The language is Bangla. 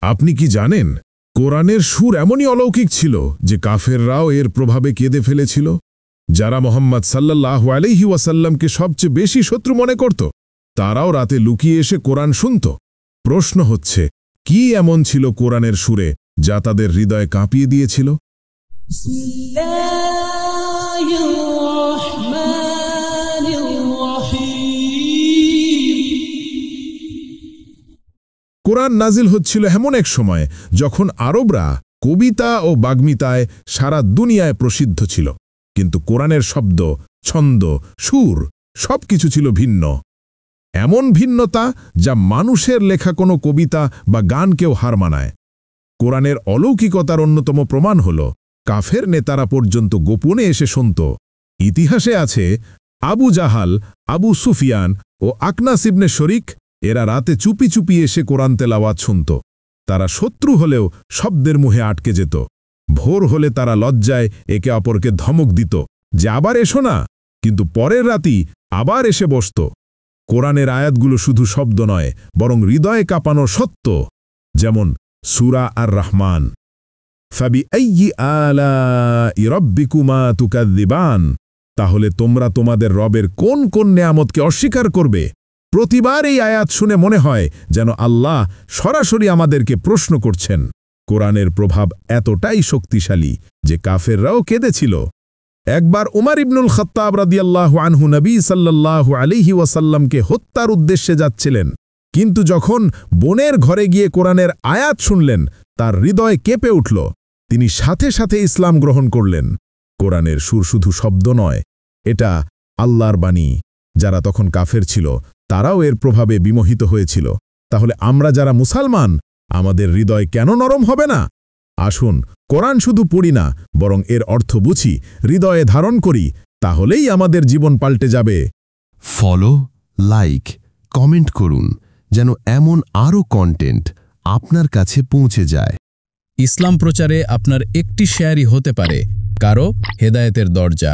আপনি কি জানেন কোরআনের সুর এমনই অলৌকিক ছিল যে কাফেররাও এর প্রভাবে কেঁদে ফেলেছিল, যারা মোহাম্মদ সাল্লাল্লাহু আলাইহি ওয়াসাল্লামকে সবচেয়ে বেশি শত্রু মনে করত তারাও রাতে লুকিয়ে এসে কোরআন শুনত। প্রশ্ন হচ্ছে, কি এমন ছিল কোরআনের সুরে যা তাদের হৃদয় কাঁপিয়ে দিয়েছিল? কোরআন নাজিল হচ্ছিল এমন এক সময় যখন আরবরা কবিতা ও বাগ্মিতায় সারা দুনিয়ায় প্রসিদ্ধ ছিল, কিন্তু কোরআনের শব্দ, ছন্দ, সুর সবকিছু ছিল ভিন্ন। এমন ভিন্নতা যা মানুষের লেখা কোনো কবিতা বা গানকেও হার মানায়। কোরআনের অলৌকিকতার অন্যতম প্রমাণ হল কাফের নেতারা পর্যন্ত গোপনে এসে শুনত। ইতিহাসে আছে আবু জাহাল, আবু সুফিয়ান ও আকনাস ইবনে শরিক, এরা রাতে চুপি চুপি এসে কোরআন তেলাওয়াত শুনত। তারা শত্রু হলেও শব্দের মুহে আটকে যেত। ভোর হলে তারা লজ্জায় একে অপরকে ধমক দিত যে আবার এসো না, কিন্তু পরের রাতেই আবার এসে বসত। কোরআনের আয়াতগুলো শুধু শব্দ নয়, বরং হৃদয়ে কাঁপানো সত্য। যেমন সূরা আর রহমান, ফাবিআইয়ি আলাই রাব্বিকুমা তুকাযযিবান, তাহলে তোমরা তোমাদের রবের কোন কোন নেয়ামতকে অস্বীকার করবে? প্রতিবার এই আয়াত শুনে মনে হয় যেন আল্লাহ সরাসরি আমাদেরকে প্রশ্ন করছেন। কোরআনের প্রভাব এতটাই শক্তিশালী যে কাফেররাও কেঁদেছিল। একবার উমর ইবনুল খাত্তাব রাদিয়াল্লাহু আনহু নবী সাল্লাল্লাহু আলাইহি ওয়াসাল্লামকে হত্যার উদ্দেশ্যে যাচ্ছিলেন, কিন্তু যখন বোনের ঘরে গিয়ে কোরআনের আয়াত শুনলেন, তার হৃদয় কেঁপে উঠল। তিনি সাথে সাথে ইসলাম গ্রহণ করলেন। কোরআনের সুর শুধু শব্দ নয়, এটা আল্লাহর বাণী। যারা তখন কাফের ছিল তারাও এর প্রভাবে বিমোহিত হয়েছিল। তাহলে আমরা যারা মুসলমান, আমাদের হৃদয় কেন নরম হবে না? আসুন কোরআন শুধু পড়ি না, বরং এর অর্থ বুঝি, হৃদয়ে ধারণ করি, তাহলেই আমাদের জীবন পাল্টে যাবে। ফলো, লাইক, কমেন্ট করুন যেন এমন আরও কন্টেন্ট আপনার কাছে পৌঁছে যায়। ইসলাম প্রচারে আপনার একটি শেয়ারই হতে পারে কারো হেদায়েতের দরজা।